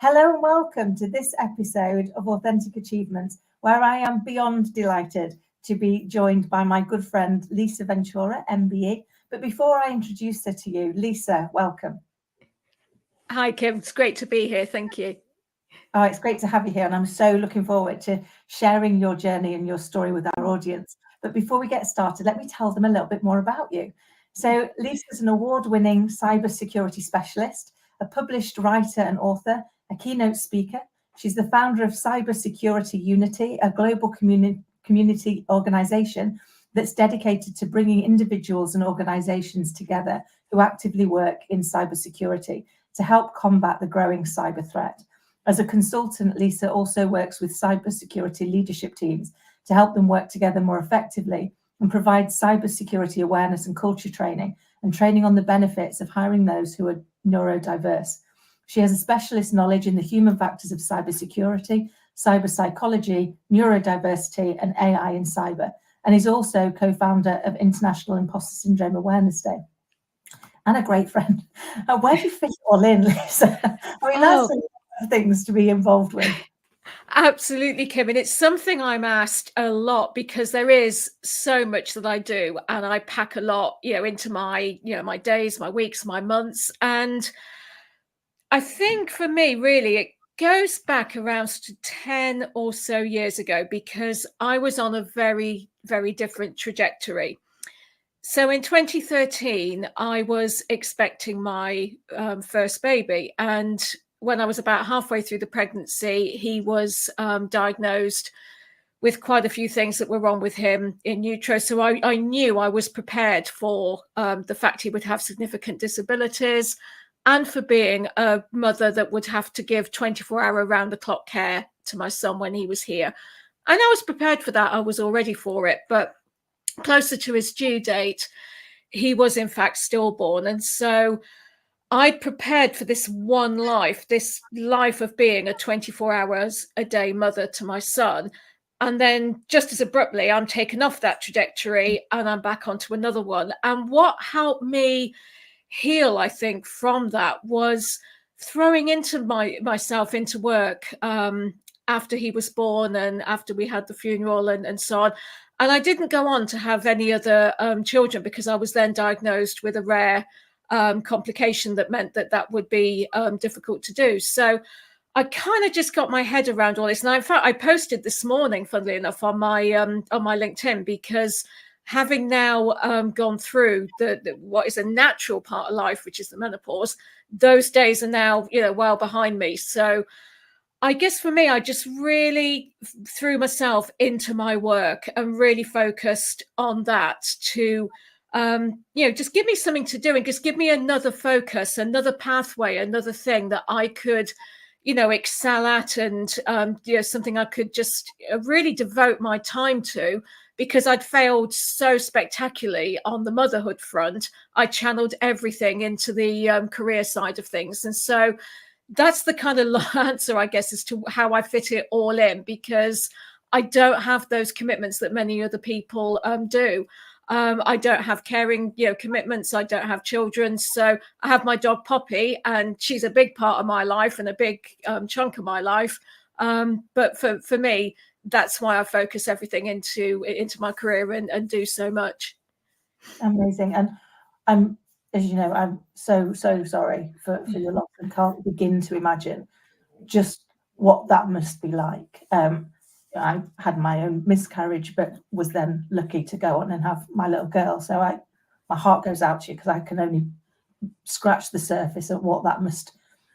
Hello and welcome to this episode of Authentic Achievements, where I am beyond delighted to be joined by my good friend Lisa Ventura MBE. But before I introduce her to you, Lisa, welcome. Hi Kim, it's great to be here. Thank you. Oh, it's great to have you here, and I'm so looking forward to sharing your journey and your story with our audience. But before we get started, let me tell them a little bit more about you. So Lisa's an award-winning cybersecurity specialist, a published writer and author, a keynote speaker. She's the founder of Cybersecurity Unity, a global community organization that's dedicated to bringing individuals and organizations together who actively work in cybersecurity to help combat the growing cyber threat. As a consultant, Lisa also works with cybersecurity leadership teams to help them work together more effectively and provide cybersecurity awareness and culture training and training on the benefits of hiring those who are neurodiverse. She has a specialist knowledge in the human factors of cybersecurity, cyberpsychology, neurodiversity, and AI in cyber, and is also co-founder of International Imposter Syndrome Awareness Day. And a great friend. Where do you fit it all in, Lisa? I mean, that's a lot of things to be involved with. Absolutely, Kim. And it's something I'm asked a lot because there is so much that I do, and I pack a lot, into my, my days, my weeks, my months. And I think for me, really, it goes back around to 10 or so years ago because I was on a very, very different trajectory. So in 2013, I was expecting my first baby. And when I was about halfway through the pregnancy, he was diagnosed with quite a few things that were wrong with him in utero. So I knew I was prepared for the fact he would have significant disabilities and for being a mother that would have to give 24-hour round-the-clock care to my son when he was here. And I was prepared for that. I was all ready for it. But closer to his due date, he was in fact stillborn. And so I prepared for this one life, this life of being a 24 hours a day mother to my son. And then just as abruptly, I'm taken off that trajectory and I'm back onto another one. And what helped me heal, I think, from that was throwing into myself into work after he was born and after we had the funeral and so on. And I didn't go on to have any other children because I was then diagnosed with a rare complication that meant that would be difficult to do. So I kind of just got my head around all this. And in fact, I posted this morning, funnily enough, on my LinkedIn, because having now gone through the what is a natural part of life, which is the menopause, those days are now, well behind me. So I guess for me, I just really threw myself into my work and really focused on that to, just give me something to do and just give me another focus, another pathway, another thing that I could, excel at and, something I could just really devote my time to. Because I'd failed so spectacularly on the motherhood front, I channeled everything into the career side of things. And so that's the kind of answer, I guess, as to how I fit it all in, because I don't have those commitments that many other people do. I don't have caring, commitments. I don't have children. So I have my dog Poppy, and she's a big part of my life and a big chunk of my life. But for me, that's why I focus everything into my career and do so much. Amazing. And as you know, I'm so sorry for your loss and can't begin to imagine just what that must be like. I had my own miscarriage, but was then lucky to go on and have my little girl. So my heart goes out to you because I can only scratch the surface of what that must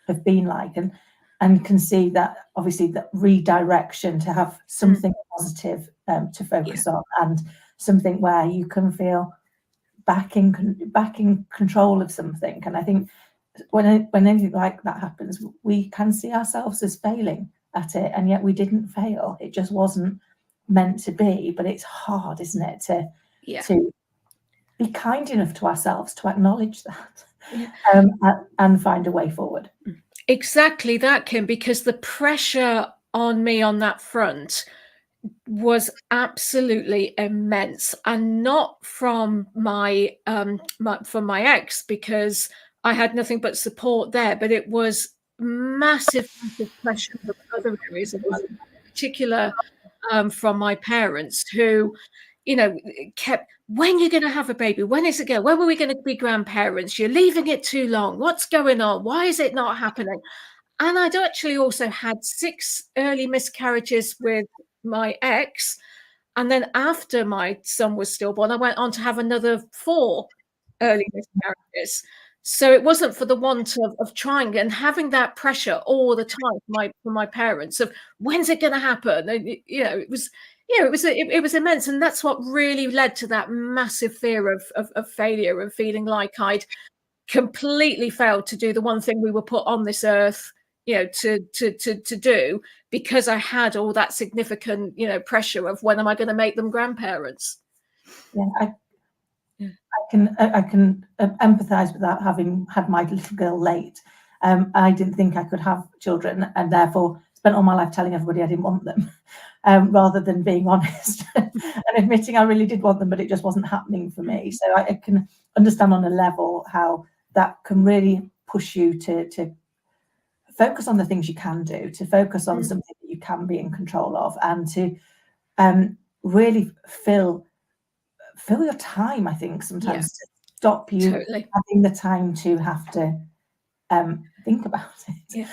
have been like. And can see that obviously that redirection to have something positive to focus on, and something where you can feel back in control of something. And I think when anything like that happens, we can see ourselves as failing at it, and yet we didn't fail. It just wasn't meant to be. But it's hard, isn't it, to be kind enough to ourselves to acknowledge that and find a way forward. Exactly that, Kim, because the pressure on me on that front was absolutely immense, and not from my ex, because I had nothing but support there, but it was massive, massive pressure from other areas of my life, in particular from my parents, who, you know, kept, when you're going to have a baby, when is it going, when are we going to be grandparents? You're leaving it too long. What's going on? Why is it not happening? And I'd actually also had 6 early miscarriages with my ex. And then after my son was stillborn, I went on to have another 4 early miscarriages. So it wasn't for the want of trying and having that pressure all the time from my parents of, when's it going to happen? And you know, it was, you know, it was immense, and that's what really led to that massive fear of failure and feeling like I'd completely failed to do the one thing we were put on this earth, you know, to do, because I had all that significant, you know, pressure of, when am I going to make them grandparents? Yeah, I can empathise with that, having had my little girl late. I didn't think I could have children, and therefore spent all my life telling everybody I didn't want them, rather than being honest and admitting I really did want them, but it just wasn't happening for me. So I can understand on a level how that can really push you to focus on the things you can do, to focus on something that you can be in control of, and to really fill your time, I think, sometimes, to stop you having the time to have to think about it,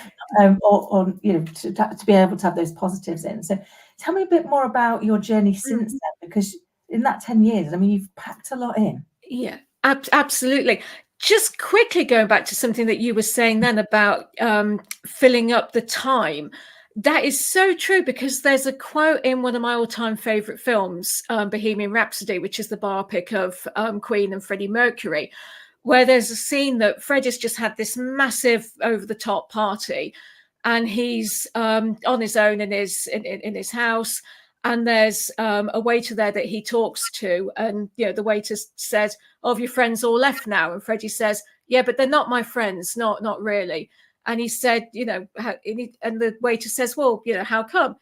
or you know, to be able to have those positives in. So tell me a bit more about your journey since then, because in that 10 years, I mean, you've packed a lot in. Yeah, absolutely. Just quickly going back to something that you were saying then about filling up the time. That is so true, because there's a quote in one of my all-time favorite films, Bohemian Rhapsody, which is the biopic of Queen and Freddie Mercury, where there's a scene that Freddie's just had this massive over-the-top party, and he's on his own in his house, and there's a waiter there that he talks to, and you know, the waiter says, "Oh, have your friends all left now?" And Freddie says, "Yeah, but they're not my friends, not really." And he said, you know, and the waiter says, "Well, you know, how come?"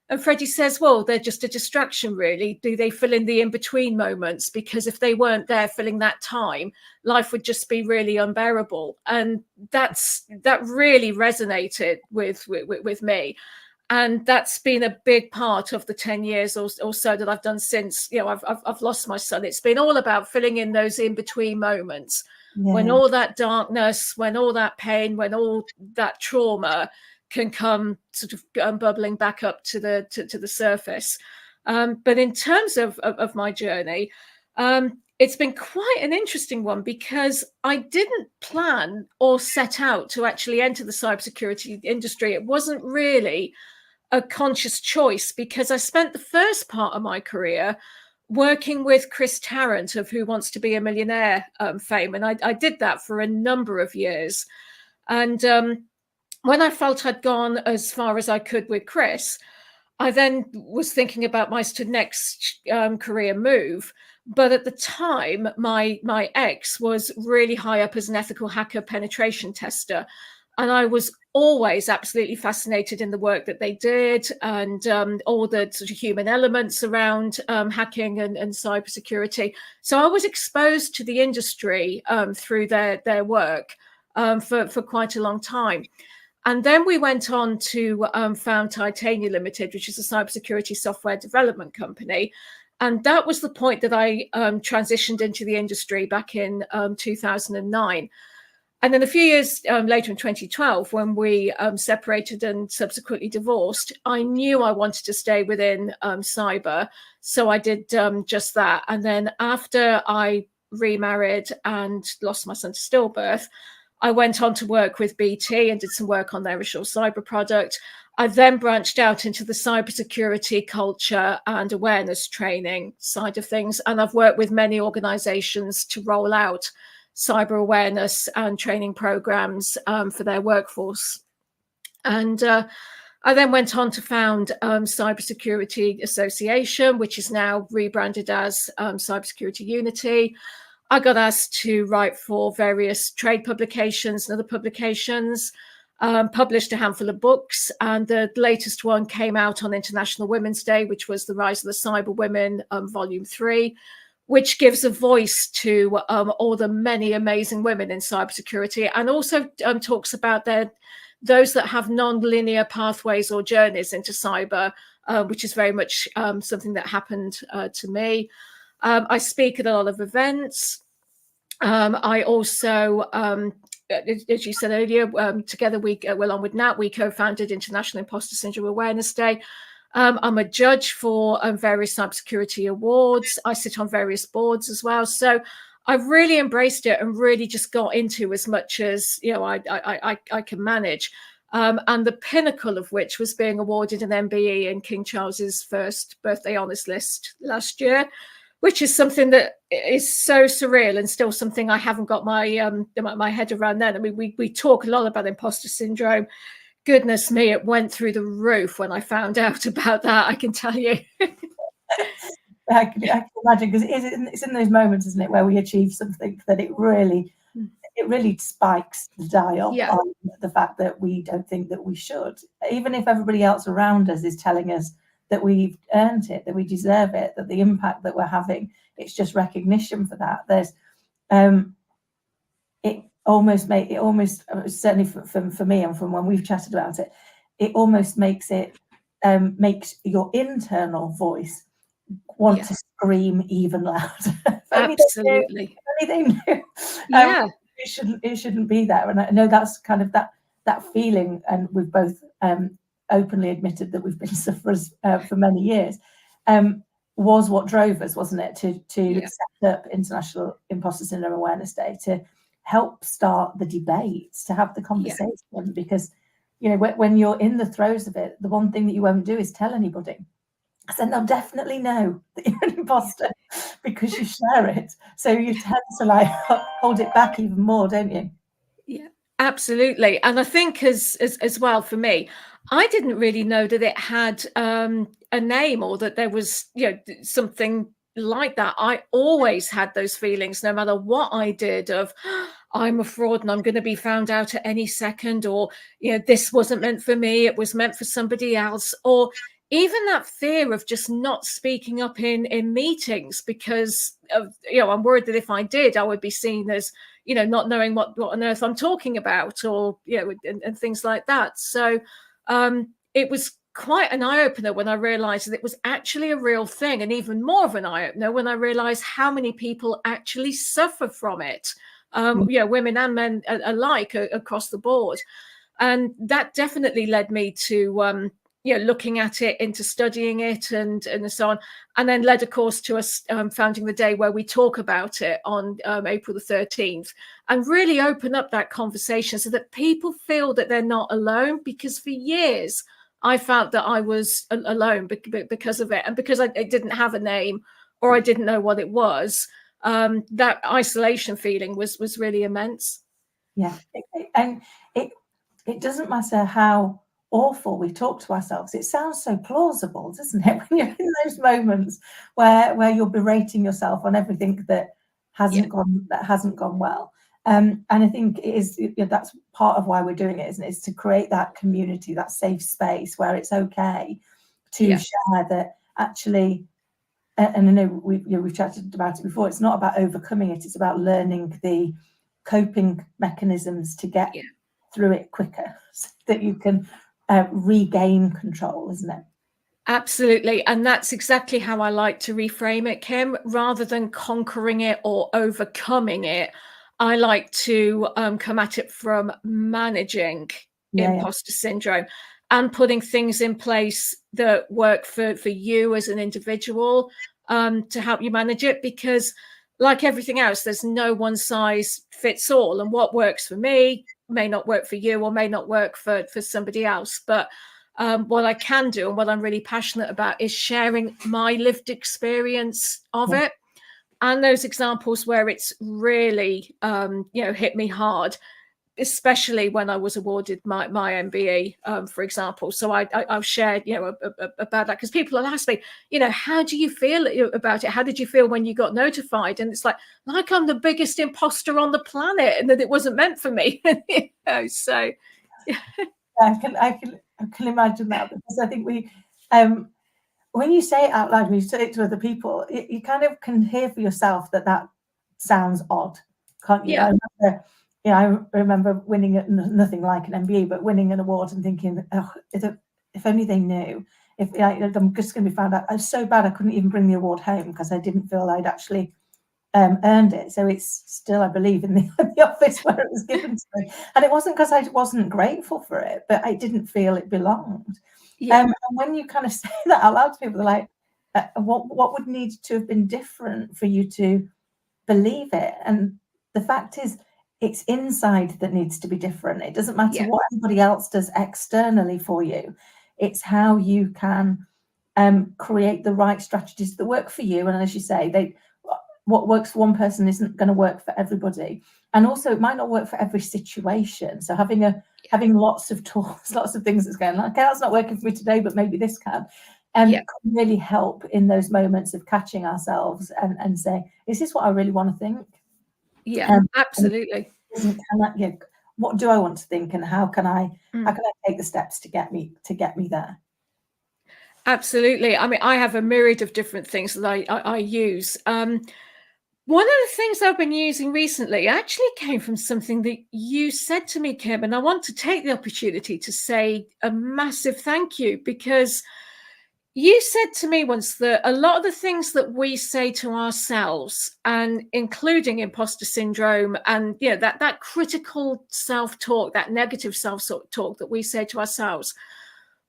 And Freddie says, "Well, they're just a distraction, really. Do they fill in the in-between moments? Because if they weren't there filling that time, life would just be really unbearable." And that really resonated with me. And that's been a big part of the 10 years or so that I've done since, you know, I've lost my son. It's been all about filling in those in-between moments, when all that darkness, when all that pain, when all that trauma can come sort of bubbling back up to the surface. But in terms of my journey, it's been quite an interesting one, because I didn't plan or set out to actually enter the cybersecurity industry. It wasn't really a conscious choice, because I spent the first part of my career working with Chris Tarrant of Who Wants to Be a Millionaire fame. And I did that for a number of years. And when I felt I'd gone as far as I could with Chris, I then was thinking about my next career move. But at the time, my ex was really high up as an ethical hacker penetration tester. And I was always absolutely fascinated in the work that they did, and all the sort of human elements around hacking and cybersecurity. So I was exposed to the industry through their work for quite a long time. And then we went on to found Titania Limited, which is a cybersecurity software development company. And that was the point that I transitioned into the industry back in 2009. And then a few years later, in 2012, when we separated and subsequently divorced, I knew I wanted to stay within cyber. So I did just that. And then after I remarried and lost my son to stillbirth, I went on to work with BT and did some work on their Azure cyber product. I then branched out into the cybersecurity culture and awareness training side of things. And I've worked with many organizations to roll out cyber awareness and training programs for their workforce. And I then went on to found Cybersecurity Association, which is now rebranded as Cybersecurity Unity. I got asked to write for various trade publications and other publications, published a handful of books, and the latest one came out on International Women's Day, which was The Rise of the Cyber Women, Volume 3, which gives a voice to all the many amazing women in cybersecurity, and also talks about their those that have non-linear pathways or journeys into cyber, which is very much something that happened to me. I speak at a lot of events. I also, as you said earlier, together along with Nat, we co-founded International Imposter Syndrome Awareness Day. I'm a judge for various cybersecurity awards. I sit on various boards as well. So I've really embraced it and really just got into as much as I can manage. And the pinnacle of which was being awarded an MBE in King Charles's first birthday honours list last year, which is something that is so surreal and still something I haven't got my head around then. I mean, we talk a lot about imposter syndrome. Goodness me, it went through the roof when I found out about that, I can tell you. I can imagine, because it's in those moments, isn't it, where we achieve something that it really spikes the dial on the fact that we don't think that we should, even if everybody else around us is telling us that we've earned it, that we deserve it, that the impact that we're having, it's just recognition for that. There's it almost certainly for me, and from when we've chatted about it, it almost makes makes your internal voice want to scream even louder. Absolutely. Anything new. It shouldn't be there. And I know that's kind of that feeling, and we've both openly admitted that we've been sufferers for many years, was what drove us, wasn't it, to set up International Imposter Syndrome Awareness Day, to help start the debates, to have the conversation, because when you're in the throes of it, the one thing that you won't do is tell anybody, because then they'll definitely know that you're an imposter because you share it. So you tend to hold it back even more, don't you? Yeah, absolutely. And I think as well, for me, I didn't really know that it had a name, or that there was something like that. I always had those feelings, no matter what I did, of I'm a fraud and I'm going to be found out at any second, or this wasn't meant for me, it was meant for somebody else, or even that fear of just not speaking up in meetings because of, I'm worried that if I did, I would be seen as not knowing what on earth I'm talking about, or and things like that. So it was quite an eye-opener when I realized that it was actually a real thing, and even more of an eye-opener when I realized how many people actually suffer from it, women and men alike across the board. And that definitely led me to looking at it, into studying it, and so on, and then led, of course, to us founding the day where we talk about it on April the 13th, and really open up that conversation so that people feel that they're not alone. Because for years I felt that I was alone because of it, and because I didn't have a name, or I didn't know what it was. That isolation feeling was really immense. Yeah, and it doesn't matter how awful we talk to ourselves. It sounds so plausible, doesn't it, when you're in those moments where you're berating yourself on everything that hasn't gone well. And I think it is, that's part of why we're doing it, isn't it? Is to create that community, that safe space where it's okay to share that actually. And I know we've chatted about it before. It's not about overcoming it. It's about learning the coping mechanisms to get through it quicker, so that you can regain control, isn't it? Absolutely. And that's exactly how I like to reframe it, Kim. Rather than conquering it or overcoming it, I like to come at it from managing imposter syndrome, and putting things in place that work for you as an individual to help you manage it. Because like everything else, there's no one size fits all. And what works for me may not work for you, or may not work for somebody else. But what I can do, and what I'm really passionate about, is sharing my lived experience of it, and those examples where it's really hit me hard, especially when I was awarded my MBE, for example. So I've shared about that, because people will ask me, how do you feel about it? How did you feel when you got notified? And it's like I'm the biggest imposter on the planet, and that it wasn't meant for me. So I can imagine that, because I think we when you say it out loud, when you say it to other people, you kind of can hear for yourself that sounds odd, can't you? I remember I remember winning nothing like an MBE, but winning an award and thinking, oh, if only they knew. If I'm just going to be found out. I was so bad I couldn't even bring the award home because I didn't feel I'd actually earned it. So it's still, I believe, in the office where it was given to me. And it wasn't because I wasn't grateful for it, but I didn't feel it belonged. Yeah. And when you kind of say that out loud to people, they're like, what would need to have been different for you to believe it? And the fact is, it's inside that needs to be different. It doesn't matter what anybody else does externally for you. It's how you can create the right strategies that work for you. And as you say, what works for one person isn't going to work for everybody. And also it might not work for every situation. So having lots of tools, lots of things that's going, okay, that's not working for me today, but maybe this can can really help in those moments of catching ourselves and saying, is this what I really want to think? Yeah, absolutely. What do I want to think, and how can I take the steps to get me there? Absolutely. I mean, I have a myriad of different things that I use. One of the things I've been using recently actually came from something that you said to me, Kim, and I want to take the opportunity to say a massive thank you, because you said to me once that a lot of the things that we say to ourselves, and including imposter syndrome and that critical self-talk, that negative self-talk that we say to ourselves,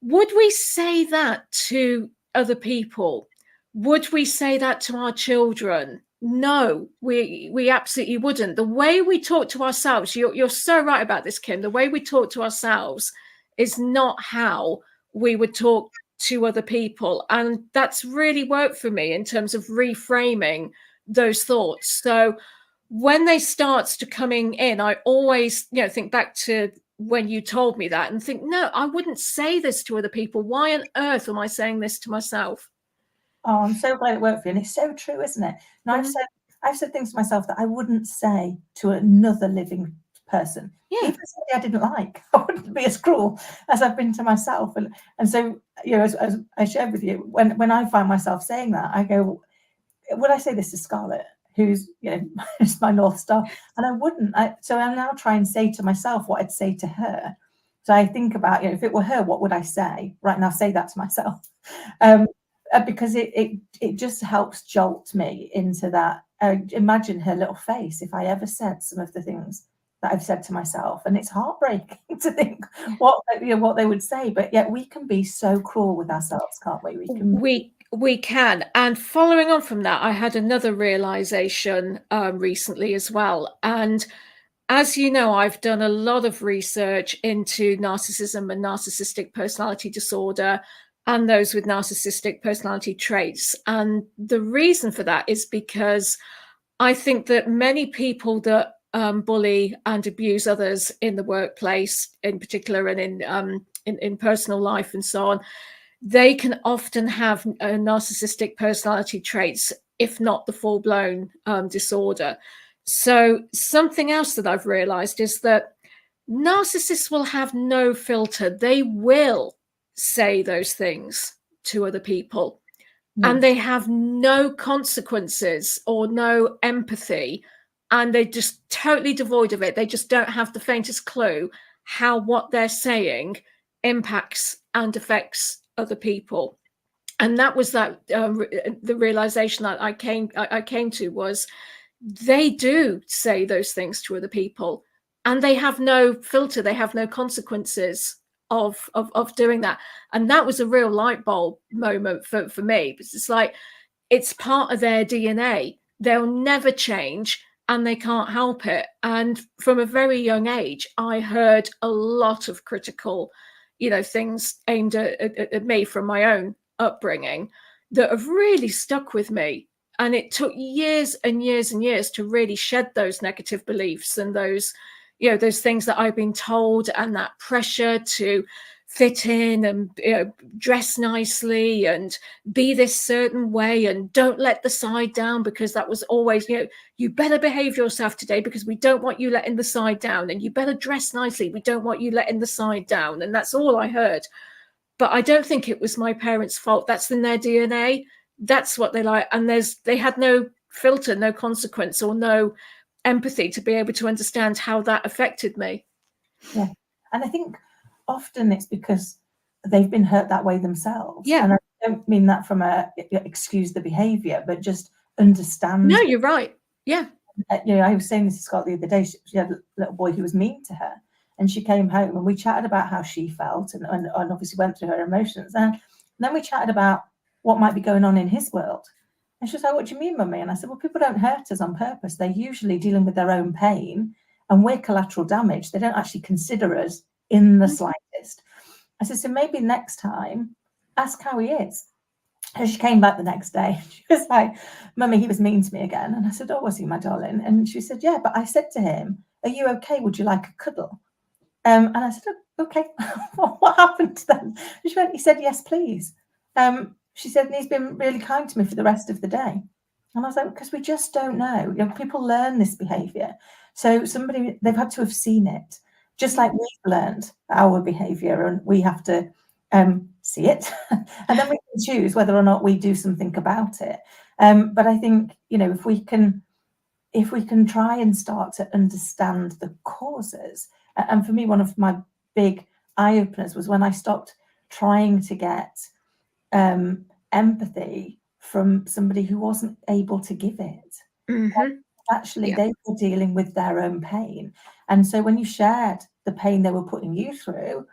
would we say that to other people? Would we say that to our children? No, we absolutely wouldn't. The way we talk to ourselves, you're so right about this, Kim. The way we talk to ourselves is not how we would talk to other people. And that's really worked for me in terms of reframing those thoughts. So when they start to coming in, I always, think back to when you told me that and think, no, I wouldn't say this to other people. Why on earth am I saying this to myself? Oh, I'm so glad it worked for you. And it's so true, isn't it? And I've said things to myself that I wouldn't say to another living person. Even somebody I didn't like. I wouldn't be as cruel as I've been to myself. And so, as I shared with you, when I find myself saying that, I go, would I say this to Scarlett, who's is my North Star? And I wouldn't. So I now try and say to myself what I'd say to her. So I think about, if it were her, what would I say? Right now, say that to myself. Because it just helps jolt me into that. Imagine her little face if I ever said some of the things that I've said to myself, and it's heartbreaking to think what they would say. But yet we can be so cruel with ourselves, can't we? We can. And following on from that, I had another realization recently as well. And as you know, I've done a lot of research into narcissism and narcissistic personality disorder and those with narcissistic personality traits. And the reason for that is because I think that many people that bully and abuse others in the workplace, in particular, and in personal life and so on, they can often have narcissistic personality traits, if not the full-blown disorder. So something else that I've realized is that narcissists will have no filter. They will say those things to other people, and they have no consequences or no empathy, and they're just totally devoid of it. They just don't have the faintest clue how what they're saying impacts and affects other people. And that was the realization that I came to was they do say those things to other people, and they have no filter. They have no consequences of doing that. And that was a real light bulb moment for me. It's like, it's part of their DNA. They'll never change, and they can't help it. And from a very young age, I heard a lot of critical, things aimed at me from my own upbringing that have really stuck with me. And it took years and years and years to really shed those negative beliefs and those things that I've been told, and that pressure to fit in and dress nicely and be this certain way and don't let the side down, because that was always, you better behave yourself today because we don't want you letting the side down, and you better dress nicely, we don't want you letting the side down. And that's all I heard. But I don't think it was my parents' fault. That's in their DNA. That's what they like. And they had no filter, no consequence, or no empathy to be able to understand how that affected me. Yeah. And I think often it's because they've been hurt that way themselves. Yeah. And I don't mean that from a excuse the behavior, but just understand. No, you're right. Yeah. I was saying this to Scott the other day. She had a little boy who was mean to her, and she came home and we chatted about how she felt and obviously went through her emotions. And then we chatted about what might be going on in his world. And she was like, "What do you mean, Mummy?" And I said, "Well, people don't hurt us on purpose. They're usually dealing with their own pain, and we're collateral damage. They don't actually consider us in the slightest." I said, "So maybe next time, ask how he is." And she came back the next day. She was like, "Mummy, he was mean to me again." And I said, "Oh, was he, my darling?" And she said, "Yeah, but I said to him, 'Are you okay? Would you like a cuddle?'" And I said, "Oh, okay." What happened then? She went, "He said, 'Yes, please.'" She said, "And he's been really kind to me for the rest of the day." And I was like, because we just don't know. People learn this behavior. So they've had to have seen it, just like we've learned our behavior, and we have to see it. And then we can choose whether or not we do something about it. But I think, if we can try and start to understand the causes, and for me, one of my big eye-openers was when I stopped trying to get empathy from somebody who wasn't able to give it. Actually, they were dealing with their own pain. And so when you shared the pain they were putting you through,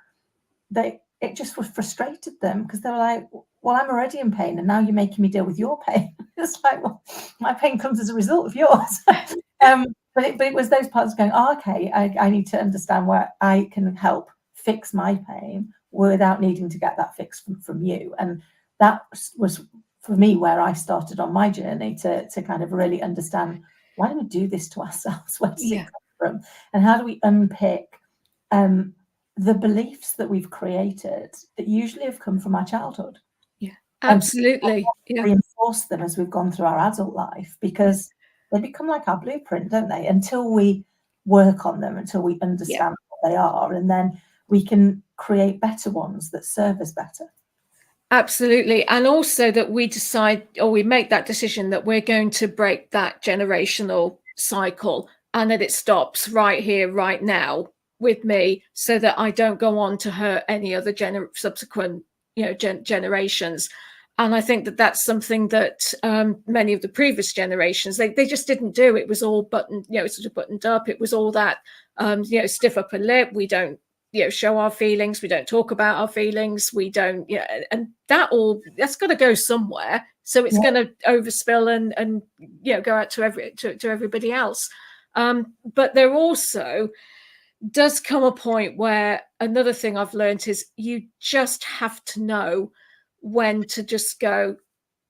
it just frustrated them, because they were like, "Well, I'm already in pain, and now you're making me deal with your pain." It's like, well, my pain comes as a result of yours. But it was those parts going, "Oh, okay, I need to understand where I can help fix my pain without needing to get that fix from you." And that was, for me, where I started on my journey to kind of really understand, why do we do this to ourselves? Where does it come from? And how do we unpick the beliefs that we've created that usually have come from our childhood? Yeah, absolutely. Reinforce them as we've gone through our adult life, because they become like our blueprint, don't they? Until we work on them, until we understand what they are, and then we can create better ones that serve us better. Absolutely. And also that we decide, or we make that decision, that we're going to break that generational cycle, and that it stops right here, right now with me, so that I don't go on to hurt any other subsequent generations. And I think that that's something that many of the previous generations, they just didn't do. It was all buttoned, sort of buttoned up. It was all that, stiff upper lip. We don't show our feelings, we don't talk about our feelings, we don't, and that's got to go somewhere. So it's going to overspill and go out to everybody else. But there also does come a point where another thing I've learned is you just have to know when to just go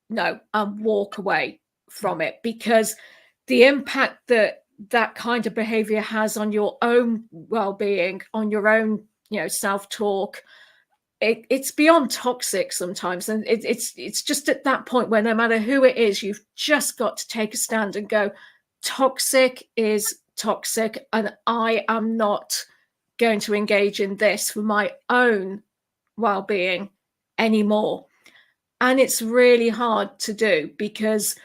no and walk away from it, because the impact that kind of behavior has on your own well-being, on your own self-talk, it's beyond toxic sometimes. And it's just at that point where no matter who it is, you've just got to take a stand and go, toxic is toxic, and I am not going to engage in this for my own well-being anymore. And it's really hard to do, because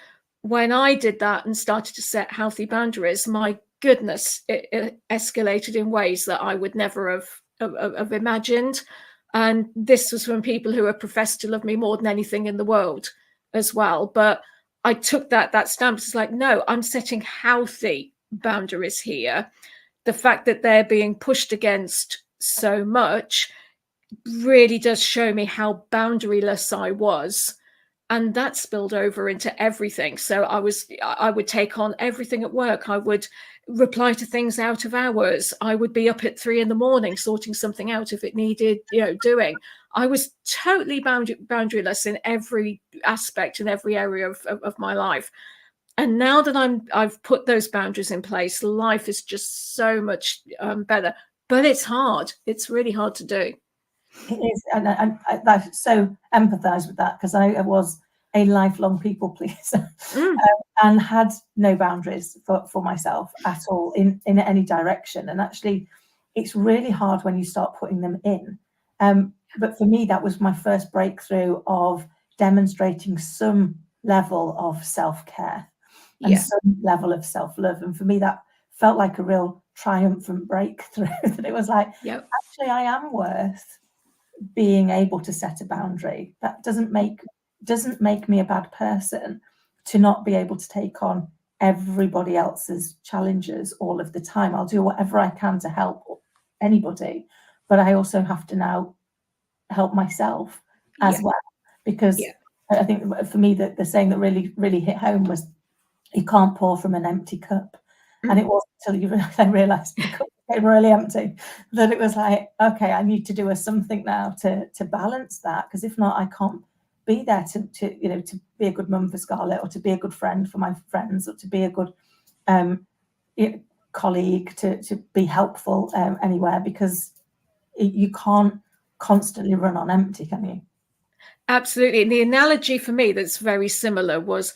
when I did that and started to set healthy boundaries, my goodness, it escalated in ways that I would never have imagined. And this was from people who are professed to love me more than anything in the world as well. But I took that stance. It's like, no, I'm setting healthy boundaries here. The fact that they're being pushed against so much really does show me how boundaryless I was. And that spilled over into everything. So I would take on everything at work. I would reply to things out of hours. I would be up at 3 a.m. sorting something out if it needed, doing. I was totally boundaryless in every aspect, in every area of my life. And now that I've put those boundaries in place, life is just so much better. But it's hard. It's really hard to do. It is, and I so empathise with that, because I was a lifelong people pleaser and had no boundaries for myself at all in any direction. And actually, it's really hard when you start putting them in. But for me, that was my first breakthrough of demonstrating some level of self-care. and Yeah. some level of self-love. And for me, that felt like a real triumphant breakthrough, that it was like, Yep. actually, I am worth being able to set a boundary. That doesn't make me a bad person to not be able to take on everybody else's challenges all of the time. I'll do whatever I can to help anybody, but I also have to now help myself as Yeah. well, because Yeah. I think for me that the saying that really hit home was, you can't pour from an empty cup. And it wasn't until I realised the cup became really empty that it was like, okay, I need to do something now to balance that, because if not, I can't be there to be a good mum for Scarlett, or to be a good friend for my friends, or to be a good colleague, to be helpful anywhere, because you can't constantly run on empty, can you? Absolutely. And the analogy for me that's very similar was,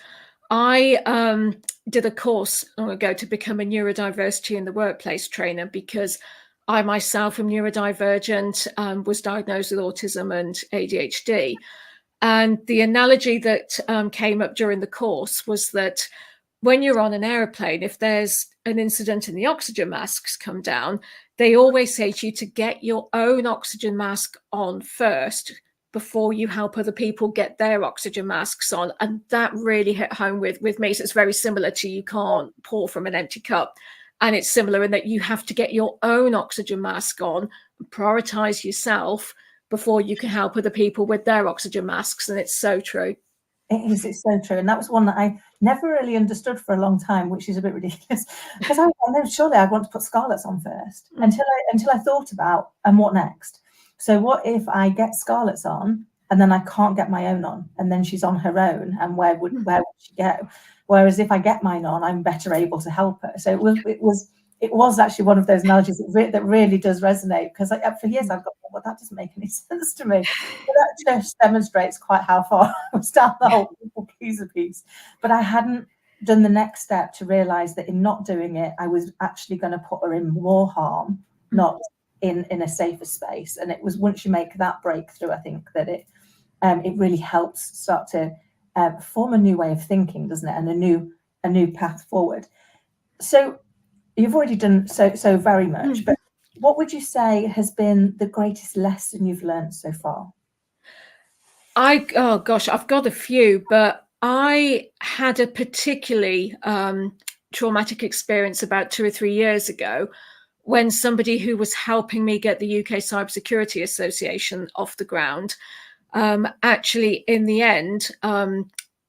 I did a course long ago to become a neurodiversity in the workplace trainer, because I myself am neurodivergent, was diagnosed with autism and ADHD. And the analogy that came up during the course was that when you're on an aeroplane, if there's an incident and the oxygen masks come down, they always say to you to get your own oxygen mask on first before you help other people get their oxygen masks on. And that really hit home with me. So it's very similar to, you can't pour from an empty cup. And it's similar in that you have to get your own oxygen mask on, prioritize yourself before you can help other people with their oxygen masks. And it's so true. It's so true. And that was one that I never really understood for a long time, which is a bit ridiculous, because I know surely I want to put Scarlett's on first, until I thought about, and what next? So what if I get Scarlett's on and then I can't get my own on, and then she's on her own, and where would she go? Whereas if I get mine on, I'm better able to help her. So it was actually one of those analogies that really does resonate, because for years I've got, well, that doesn't make any sense to me. But that just demonstrates quite how far I was down the whole people pleaser piece. But I hadn't done the next step to realise that in not doing it, I was actually going to put her in more harm, not in a safer space. And it was once you make that breakthrough, I think that it really helps start to form a new way of thinking, doesn't it? And a new path forward. So you've already done so very much, but what would you say has been the greatest lesson you've learned so far? Oh gosh, I've got a few, but I had a particularly traumatic experience about 2 or 3 years ago, when somebody who was helping me get the UK Cybersecurity Association off the ground, actually in the end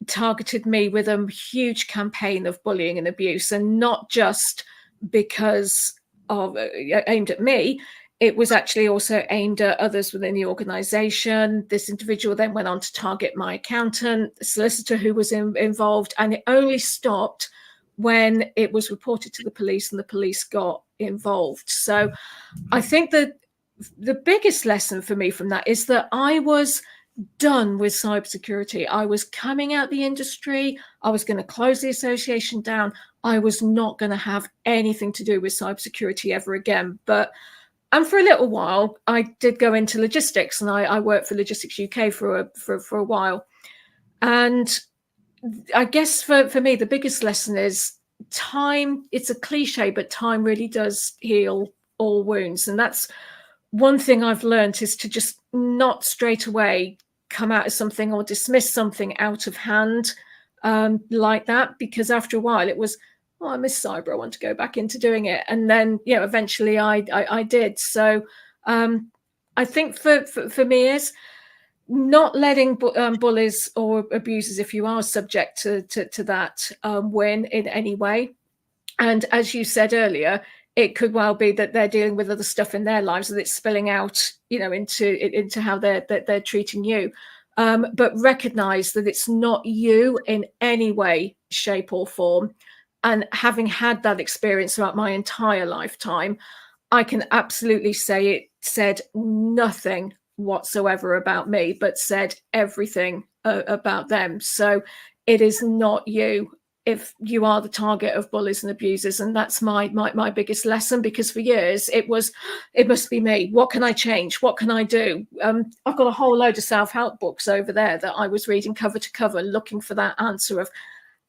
targeted me with a huge campaign of bullying and abuse, and not just because of aimed at me. It was actually also aimed at others within the organization. This individual then went on to target my accountant, the solicitor who was involved, and it only stopped when it was reported to the police and the police got involved. So I think that the biggest lesson for me from that is that I was done with cybersecurity. I was coming out the industry. I was going to close the association down. I was not going to have anything to do with cybersecurity ever again. And for a little while, I did go into logistics, and I worked for Logistics UK for a while. And I guess for me, the biggest lesson is time. It's a cliche, but time really does heal all wounds. And that's one thing I've learned, is to just not straight away come out of something or dismiss something out of hand like that, because after a while it was, oh, I miss cyber, I want to go back into doing it. And then, eventually I did. So I think for me is not letting bullies or abusers, if you are subject to that, win in any way. And as you said earlier, it could well be that they're dealing with other stuff in their lives that it's spilling out, into how they're treating you. But recognize that it's not you in any way, shape, or form. And having had that experience throughout my entire lifetime, I can absolutely say it said nothing whatsoever about me, but said everything about them. So it is not you if you are the target of bullies and abusers. And that's my biggest lesson, because for years it must be me. What can I change? What can I do? I've got a whole load of self-help books over there that I was reading cover to cover, looking for that answer of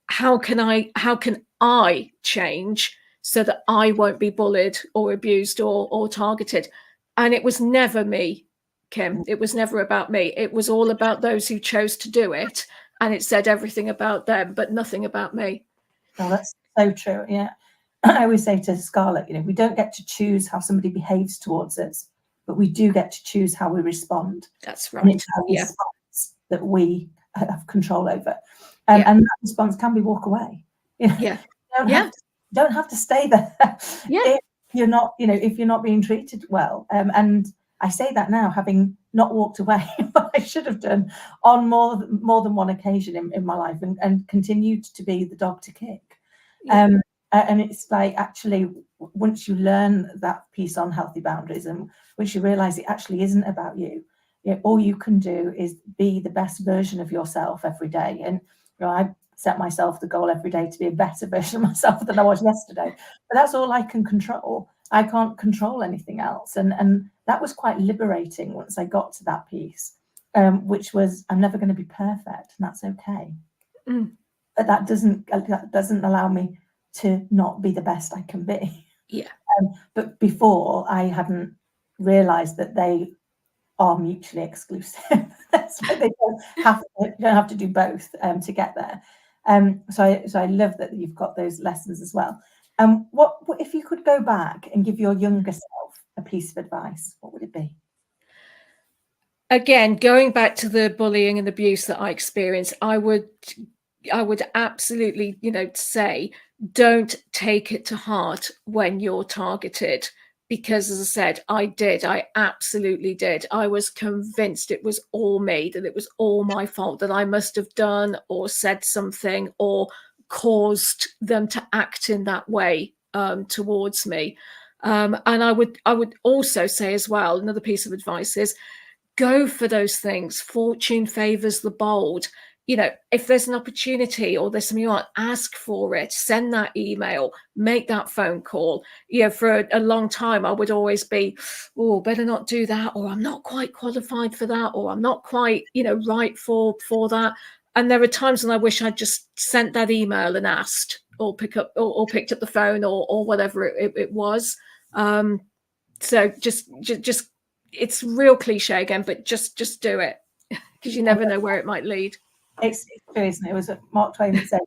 how can I change so that I won't be bullied or abused or targeted? And it was never me, Kim. It was never about me. It was all about those who chose to do it, and it said everything about them, but nothing about me. Oh, that's so true. Yeah. I always say to Scarlett, we don't get to choose how somebody behaves towards us, but we do get to choose how we respond. That's And right. it's our Yeah. response that we have control over. Yeah. And that response can be walk away. Yeah. You don't have to stay there Yeah. if you're not, if you're not being treated well. And I say that now, having not walked away, but I should have done on more than one occasion in my life, and continued to be the dog to kick. Yeah. And it's like, actually, once you learn that piece on healthy boundaries, and once you realize it actually isn't about you, all you can do is be the best version of yourself every day. And I set myself the goal every day to be a better version of myself than I was yesterday. But that's all I can control. I can't control anything else. And that was quite liberating once I got to that piece, which was, I'm never going to be perfect, and that's okay. But that doesn't allow me to not be the best I can be. Yeah. But before, I hadn't realized that they are mutually exclusive. So they don't have to do both to get there. So I love that you've got those lessons as well. What if you could go back and give your younger self a piece of advice, what would it be? Again, going back to the bullying and abuse that I experienced, I would absolutely, say, don't take it to heart when you're targeted. Because, as I said, I absolutely did. I was convinced it was all me, that it was all my fault, that I must have done or said something or caused them to act in that way towards me. And I would also say as well, another piece of advice is, go for those things. Fortune favors the bold. If there's an opportunity or there's something you want, ask for it, send that email, make that phone call. For a long time, I would always be, oh, better not do that, or I'm not quite qualified for that, or I'm not quite, right for that. And there are times when I wish I'd just sent that email and asked, or picked up the phone, or whatever it was. So just it's real cliche again, but just do it, because you never know where it might lead. It's true, isn't it? It was Mark Twain that said,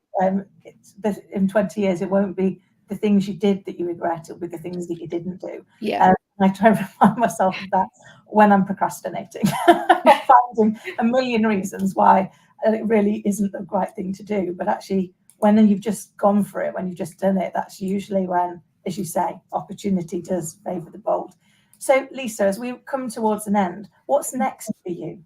in 20 years, it won't be the things you did that you regret, it'll be the things that you didn't do. Yeah. I try to remind myself of that when I'm procrastinating, finding a million reasons why it really isn't the right thing to do. But actually, when you've just gone for it, when you've just done it, that's usually when, as you say, opportunity does favour the bold. So, Lisa, as we come towards an end, what's next for you?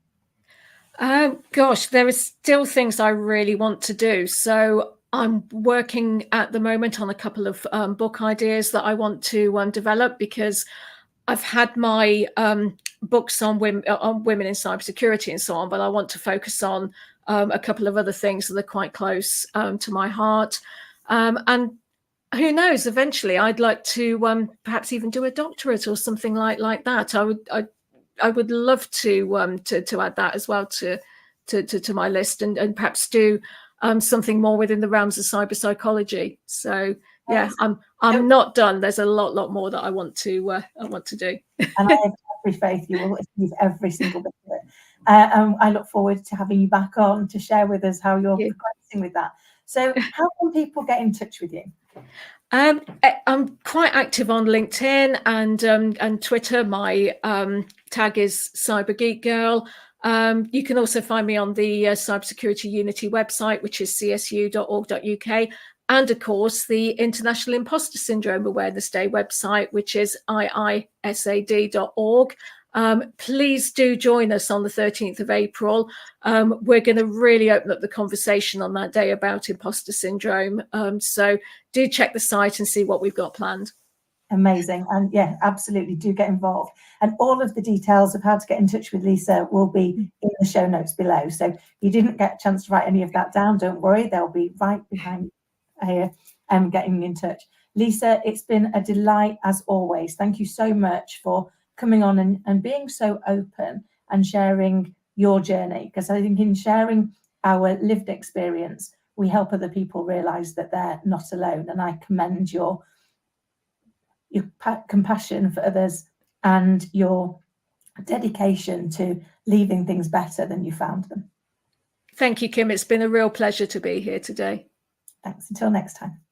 Gosh, there are still things I really want to do. So I'm working at the moment on a couple of book ideas that I want to develop, because I've had my books on women in cybersecurity and so on, but I want to focus on a couple of other things that are quite close to my heart. And who knows, eventually I'd like to perhaps even do a doctorate or something like that. I would love to add that as well to my list, and perhaps do something more within the realms of cyberpsychology. So yeah, I'm not done. There's a lot more that I want to do. And I have every faith you will achieve every single bit of it. I look forward to having you back on to share with us how you're progressing with that. So how can people get in touch with you? I'm quite active on LinkedIn and Twitter. My tag is Cyber Geek Girl. You can also find me on the Cybersecurity Unity website, which is csu.org.uk, and of course the International Imposter Syndrome Awareness Day website, which is iisad.org. Please do join us on the 13th of April. We're going to really open up the conversation on that day about imposter syndrome. So do check the site and see what we've got planned. Amazing. And yeah, absolutely do get involved. And all of the details of how to get in touch with Lisa will be in the show notes below. So if you didn't get a chance to write any of that down, don't worry, they'll be right behind here getting in touch. Lisa, it's been a delight as always. Thank you so much for coming on and being so open and sharing your journey, because I think in sharing our lived experience, we help other people realize that they're not alone. And I commend your compassion for others and your dedication to leaving things better than you found them. Thank you, Kim. It's been a real pleasure to be here today. Thanks. Until next time.